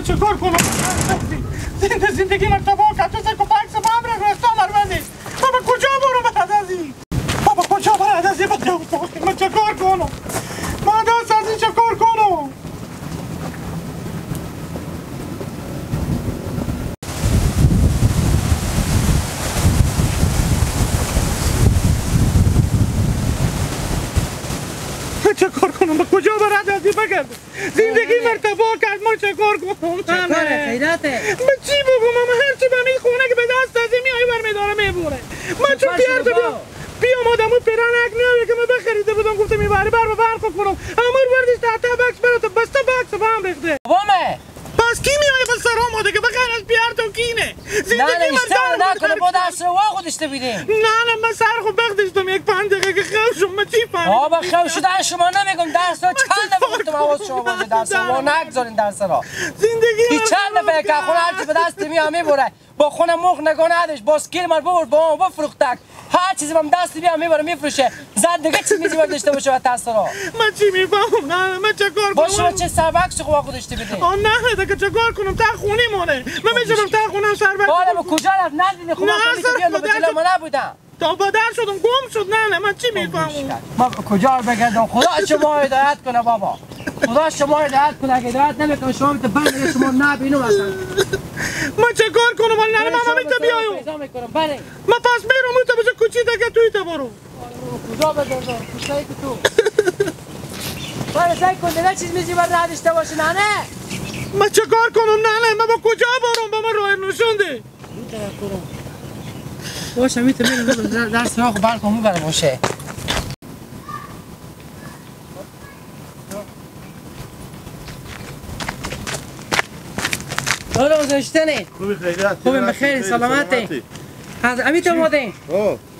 من چه کار کنم؟ زندگی من تباه کرد. تو سکو بکس با هم رستان مرمزی. بابا کجا برو بعد از این؟ بابا کجا بعد از این؟ من چه کار کنم؟ من دست از این چه کار کنم؟ چه کار کنم؟ با کجا برد از این بگرد؟ زندگی مرتبا کرد. ما چه کار کنم؟ چه کاره خیراته؟ من چی بگم؟ من هرچی به این خونه که به دست از این میایی برمیداره میبوره. من چون پیرتو بیام آدمو پیرانک نیایی که من بخریده بودم گفته میبری برم برق کنم. امور بردیش تحت بکس برات بسته بکس با هم ریخته. بابامه پس کی میای بس سرام آده که بخیر از پیرتو کینه؟ زندگی من نه نکنه با درس رو خودش تو بیدیم. نه من سر خود بغدشتم یک 5 دقیقه که خیلی شما من چی فهمیدم؟ بابا خیلی شده شما نمیگم درس رو چند دفعه گفتم آواز شما باشه درس رو نگذارین درس رو. زندگی هیچ چند دفعه که خونه هرچی به دست میام میبره با خونه مخ نگاه نداشت با سکیل مار ببر با ما بفروختک هر چیزی من دست بیام میبره میفروشه زد دیگه چی میزی داشته باشه و دست رو من چی میفهمم؟ نه من چه کار کنم؟ با شما چه سربکس خو خودش تو بدین نه دیگه چه کار کنم؟ تا خونی مونه من میشم تا خونم سربکس. حالا کجا رفت ندیدی خب من بیام به جلو ما نبودم تا بدر شدم گم شد. نه من چی میفهمم؟ ما کجا رو بگردم؟ خدا شما هدایت کنه بابا. خدا شما هدایت کنه. اگه هدایت نمیکنه شما میتونه بند شما نبینم اصلا. من چه کار کنم؟ نه من میتونم بیایم. من پس میرم تو بجا کوچی دیگه توی تو برو. کجا بگردم؟ کجایی که تو؟ باید سعی کن دیگه چیز میزی بر نداشته باشی نه. من چه کار کنم؟ نه من با کجا برم؟ با من راه نشونده. باشه میتونم میرم درس رو برکن میبره باشه. حالا گذاشتنی خوبی خیریت خوبی بخیر سلامتی از امیت اومدین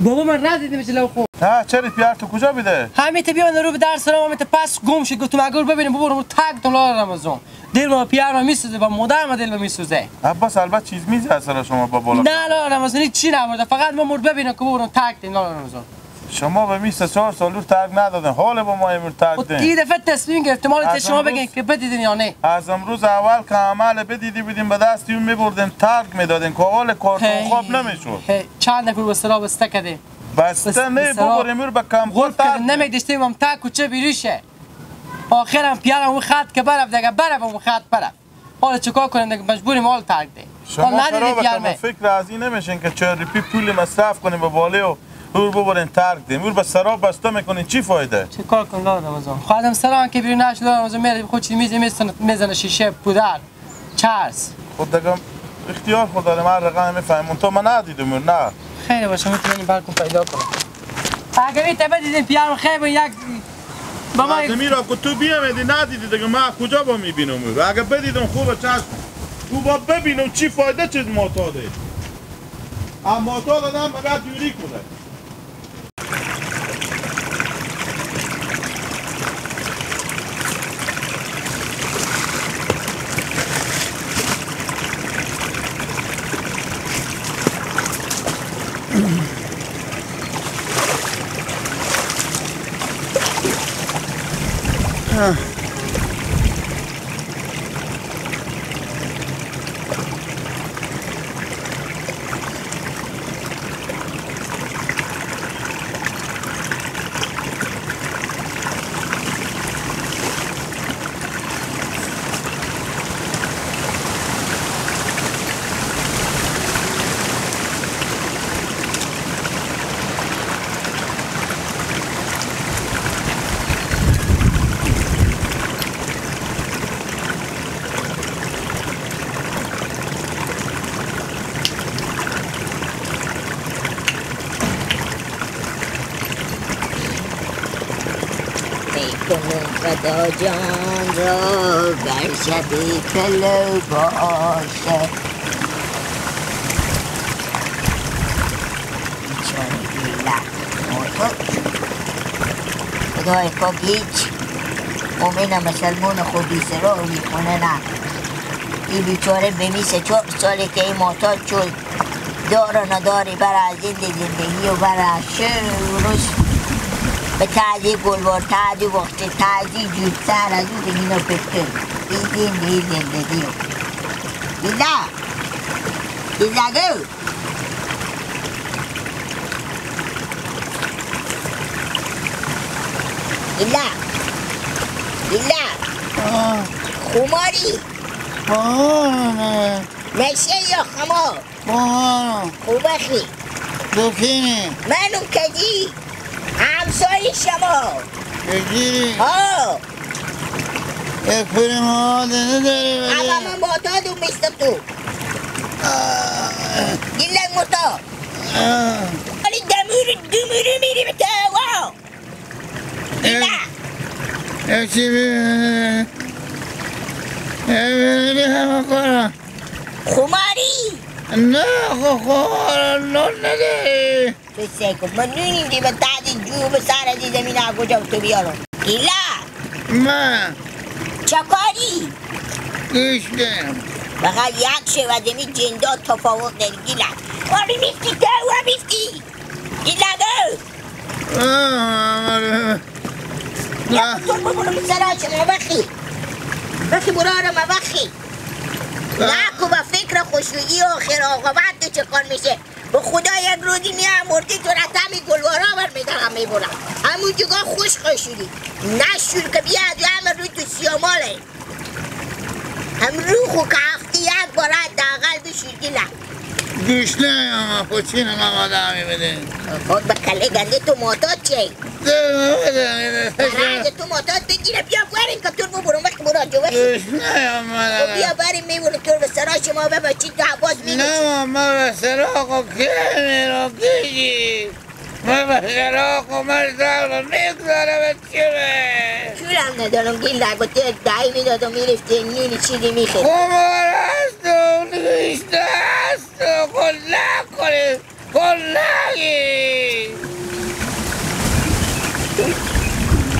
بابا من ندیدم چه لو خوب ها چرا پیار تو کجا میده همیت بیان رو به درس رو امیت پس گم شد گفتم اگر ببینیم بابا رو تگ دلار رمضان دل ما پیار ما میسوزه و مادر ما دل ما میسوزه عباس البته چیز میزه اصلا شما با بالا نه لا رمضان چی نبوده فقط ما مرد ببینم که بابا رو تگ دین لا رمضان شما به 24 سال رو تگ ندادن حال با ما امروز تگ دین این دفعه تصمیم گرفتم مال شما بگین که بدیدین یا نه از امروز اول که عمل بدیدی بدیم به دستی میبردن تگ میدادن که حال کارتون خواب نمیشد چند نفر به سرا بسته کردیم بسته نه بابا امروز به کم خود تگ نمیداشتیم هم تگ کوچه بیریشه آخرم پیارم اون خط که برف دیگه برف اون خط برف حالا چیکار کنیم دیگه مجبوریم حال تگ دیم شما خرابه فکر از این نمیشین که 4 روپیه پول مصرف کنیم به باله و اور ببرین ترک دیم اور به سراب بسته میکنین چی فایده چه کار کنم لا رمضان خودم سرام که بیرون نش لا رمضان میره خود چیز میزنه شیشه پودر چرس خود دیگه اختیار خود داره من رقم میفهمم تو من ندیدم نه خیلی باشه میتونین برکم پیدا کنم اگه میته بدیدین پیارم خیلی یک با ما میرا که تو بیامدی ندیدی دیگه من کجا با میبینم اگه بدیدم خوبه چشم تو با ببینم چی فایده چیز معتاده اما معتاد آدم مگر دوری کنه خدا جان را بر شب کلو باشه بیچاره بیلک موتور خدای پاک هیچ مومن مسلمون خوبی سرا میخونه نه این بیچاره بمیسه 4 ساله که این معتاد شد دار و نداری برای زندگی و برای روز به تعدی گلوار تعدی وقت تعدی جود سر از او بگینا پکتر این زندگی گیلا گیلاگو گیلا گیلا خماری نشه یا خمار خوبخی دوکینی منو کدی همسای شما بگیری ها یک پوری مواده نداری ولی اما من معتادم مثل تو گیلک معتاد ولی دموری میری به توا گیلک یکی ببینی همه کنم خماری نه خواهر لون نداری تو سیکو من نونیم دی من تحتی جو به سر ازی زمین ها کجا تو بیارم گیلک من چکاری گوشتم فقط یک شوزمی جندا تفاوت داری گیلک آری میفتی توا میفتی گیلکو یا تو برو به سراش مبخی بخی برارم مبخی نکو با فکر خوشویی و آخر آقابت تو چه کار میشه به خدا یک روزی میام مردی تو رتمی گلوارا برمیدارم میبرم همون جگاه خوش شدی نشور که بیاد همه روی تو سیاماله هم رو خو که هفته یک بارد داغل بشور گیلک گوشته اما پوچین هم آدمی بده خود به کله گنده تو معتاد چه؟ برای تو معتاد بگیره بیا بریم که تور ببرم وقت برا جو بخی گوشته هم بیا بریم میبونه تور به سراش ما ببچی تو عباس میگوشی نه ما به سراغ و که میرو کشی ما به سراغ و مرزال و میگذاره چیه چورم ندارم گیلک و تیر دایی میداد و میرفتی نونی چیزی میخید خمار است و گوشته است و کلک کنید کلکی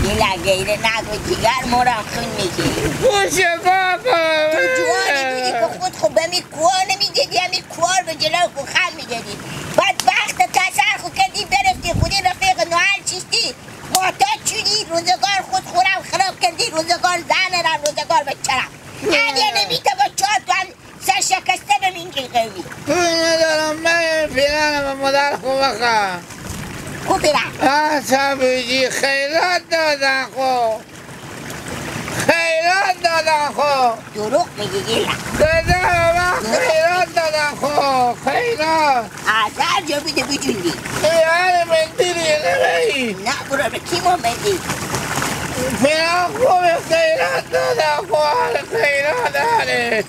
گیلک گیره نگو جیگر مرم خون میگی خوشگاه کنم تو جوانی بودی که خود خوب بمی کوار نمیدیدی همی کوار به جلو خود خم میدادی بدبخت کسر خود کردی برفتی خودی رفیق نوحل چیستی معتاد شدی روزگار خود خورم خراب کردی روزگار زنرم روزگار بچرم اگه نمیته با چاد تو هم سر شکسته بمینگی قوی پول ندارم من پیرانم مادر خوب بخوام کو پیرن سبوجی خیرات دادن خو خیرات دادن خو دروغ میگی گیلک دادن من خیرات دادن خو خیرات از هر جا بیده بجوندی خیال مندیلی نبایی نه برو به کی مومندی پیران خوب خیرات دادن خو خیرات داره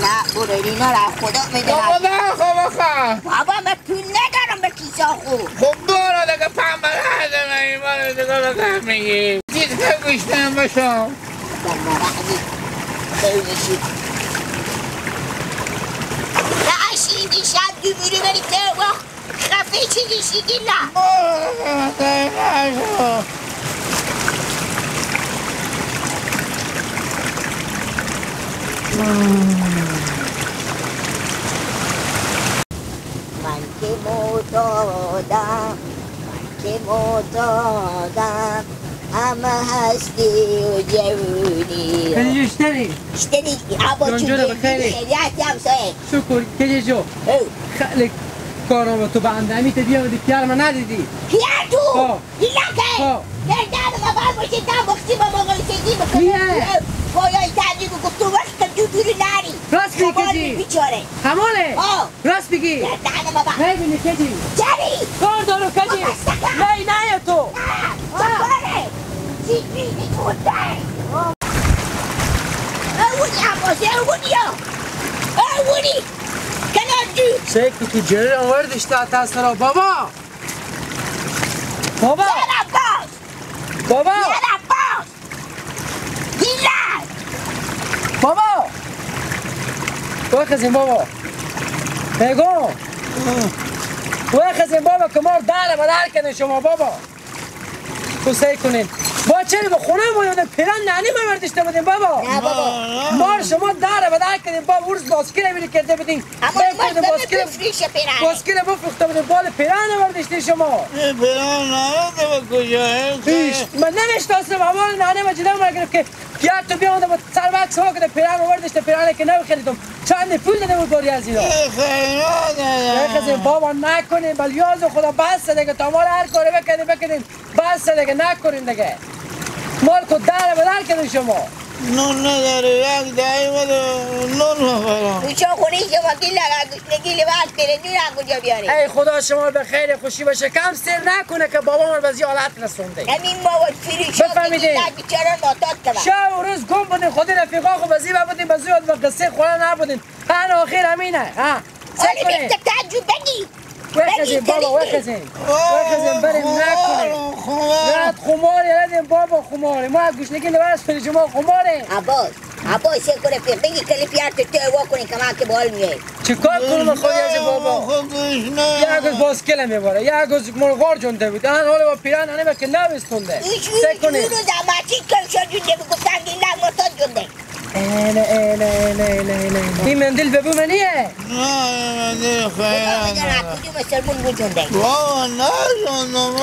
نه برو اینا را خدا میدونم مادر خوب بخوام بابا من پول ندارم به کیسا خوب خب برو دیگه پنبه هزم ایمان دیگه بکن میگی چیز که گوشتم بشم در مرحبی خیلی شد نعشی دیشب دوباره بری تو وقت خفه چی دیشیدی نه من که معتادم همه هستی و جوونی خیلی اشتری اشتری عبا چون جونجو رو بخیری. خیلیتی همسایه شکر که جو خیلی کارم تو بنده امیت بیامدی پیار من ندیدی پیار تو ها. ایلکه ها. گردن ما بر باشه تا بخشی با مغل کدی بکنه کیه؟ پایای تعجیب گفت تو وقت تو دوری نری راست میگی شمال کجی؟ بیچاره همونه ها. راست بگی گردن ما بر ببینی کجی چری کار دارو کجی نه نه تو چکاره چی بیدی کودن اونی عباسه اونی کنار جو شکل تو جری آوردش تا تاثرا بابا یه عباس بابا یه عباس گیلک بابا بخزین بابا بگو بخزین بابا که ما داره بدر کنه شما بابا تو سعی کنین با چرا به خونه ما یاد پیران نانی ما برداشته بودیم بابا نه بابا ما شما در داره به در کردیم با ورز باسکیل میری کرده بدین اما من بفریشه پیرانه باسکیل بفروخته بدین بال پیرانه وردشتی شما پیران نرده با کجا من نمیشتاسم اول نانه مجده ما گرفت که پیار تو بیامده با سر وقت ها کده پیرانه وردشته پیرانه که نبخریدم چند پول داده بود باری از اینا خیلی بابا نکنین بل یاز خدا بس دیگه تا مال هر کاری بکنین بس دیگه نکنین دیگه مال کو داره بدر کردین شما نون نداره یک دایی بده نون بخورم کوچه خونی شما گیل لگا گیل باز کنه نون کجا بیاری ای خدا شما به خیر خوشی باشه کم سر نکنه که بابا من به حالت رسونده همین بابا فیری شما بفهمیدین بیچاره ناتات کبا شب و روز گم بودین خودی رفیقا خو بزی بودین بزی و قصه خورا نبودین هن آخر همینه ها آلی بیخت تعجب بگی وخزین بابا وخزین بریم نکنیم رد خماری ردیم بابا خماری ما گوشنگی نبرس کنی شما خماری عباس سه کنه پیخ بگی کلی پیار تو وا کنی که ما که بال میه چه کار کنم خودی از بابا یک از باسکل میباره یک از مرغار جونده بود هن حالا با پیران هنه که نبستونده سه کنی اینو زماتی کم شد جونده بگفتن گیلن مرتاد جونده این مندل ببو منیه؟ نه مندل خیلی کدوم سلمون بود جونده بابا نه جوندم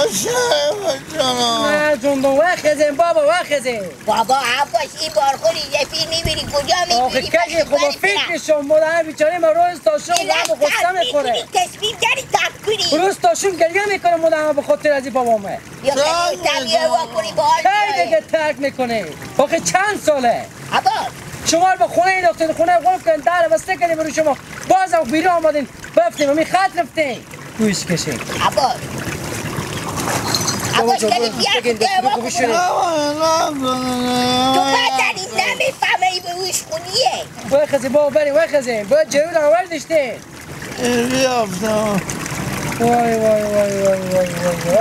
نه جوندم وخزین بابا وخزین بابا عباس این بارخوری یفی میبینی کجا میبینی آخه کجی خب فکر شما مادر بیچاره ما روز تا شم غم غصه میخوره تصمیم داری تاب کنی روز تا شم گریه میکنه مادر به خاطر از بابامه یا تمیه وا کنی با حال کی دیگه ترک میکنه آخه چند ساله عباس شما رو به خونه انداختین خونه قلب کردین در بسته کردین برای شما بازم بیرون آمدین بفتین و می خط رفتین گوش کشین عباس کلی بیار کده وا کنی تو بدنی نمیفهمه ای به اوش خونیه وخزین بابا بریم وخزین باید جرود آوردشتین بیافتم وای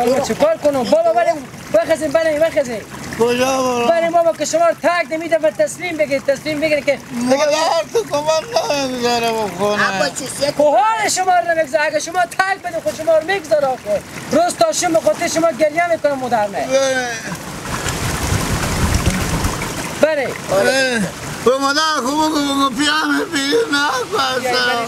ما چه کار کنم بابا بریم وخزین وخزین کجا بریم بابا که شما رو تک نمیده و تسلیم بگیرید که مادر تو کمک نمیذاره بخونه کوهان شما رو نمیگذاره اگه شما تک بدید خود شما رو میگذاره آخه روز تا شم به خاطر شما گریه میکنم مادرمه بره به مادر خوب بگو پیام پیری نکنم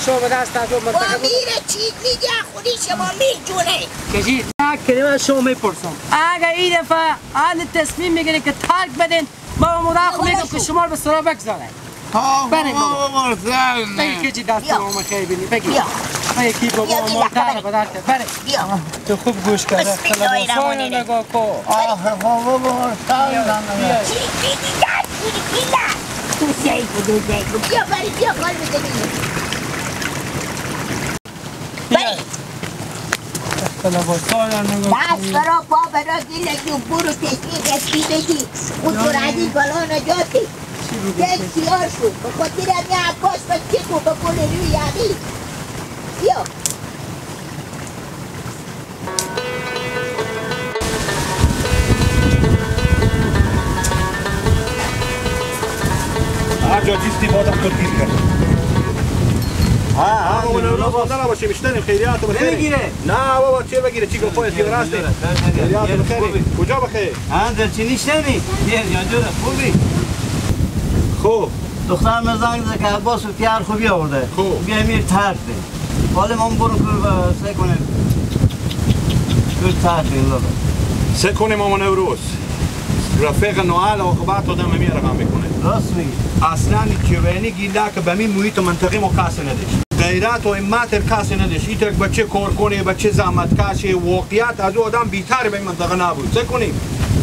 شما به دست ندو با میره چیز میگه خودی شما میجونه کشید یک کلمه از شما میپرسم اگه این دفعه آن تصمیم میگیره که ترک بدین ما مادر خود میگم که شما رو به سرا بگذاره بریم بابا بگی کجی دست ما خیلی بینی بگی یکی بابا مادر بدر بره تو خوب گوش کرده خلباسای نگاه کن آخه بابا چی میگی دست میگی تو سیگو بیا بری بیا کار بزنیم بس برا پا برا گیله جو برو تشنی بگی اون تو ردی بلا نجاتی یک سیار شد به خاطر همی عباس بچه کو بکنه روی یعنی بیا هر جا دیستی بادم خودگیر کرد بابا نوروز مانده نباشیم اشتنیم خیریات بخیری نمیگیره نه بابا چه بگیره چی گفت پایت راسته خیریات بخیری کجا بخیر دلچینی شنی یه جانجور خوبی خوب دخترم زنگ زده که عباس و پیار خوبی آورده خوب بیا امیر ترک ده حالا ما برو که سه کنیم ترک ده سه کنیم ماما نوروز رفیق نوال عاقبت آدم همی رقم میکنه راست میگی اصلا جوانی گیله که به این محیط منطقه ما کسی نداشت غیرت و همت کسی نداشت این تک بچه کار کنه بچه زحمت کشه واقعیت از او آدم بیتر به این منطقه نبود چه کنیم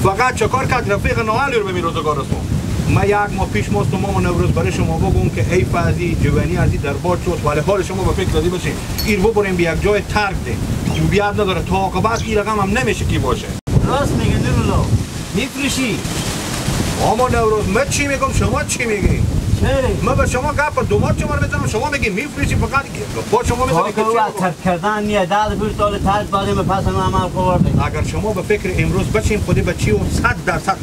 فقط چکار کرد رفیق نوالی رو به این روزگار رسون ما یک ماه پیش ماست و ما نوروز برای شما بگم که ای فازی جوانی ازی دربار شد ولی حال شما به فکر دادی باشین این ببریم به یک جای ترک ده بیاد نداره تا عاقبت این رقم هم نمیشه کی باشه راست میگه نورالله میفروشی اما نوروز من چی میگم شما چی میگی من به شما گپ دومات شما رو میزنم شما میگی میفروشی فقط با شما میزنی که ترک کردن نیه داد پول تول ترک بعدی من پس من عمل خوردم اگر شما به فکر امروز بچین خودی بچی و 100%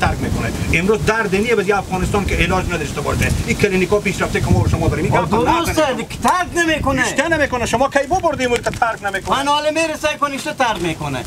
ترک میکنه امروز درد نیه به افغانستان که علاج نداشته باشه این کلینیکا پیشرفته که ما به شما داریم این گپ درسته که ترک نمیکنه اشته نمیکنه شما کی بردیم که ترک نمیکنه من حالا میرسه کنیش ترک میکنه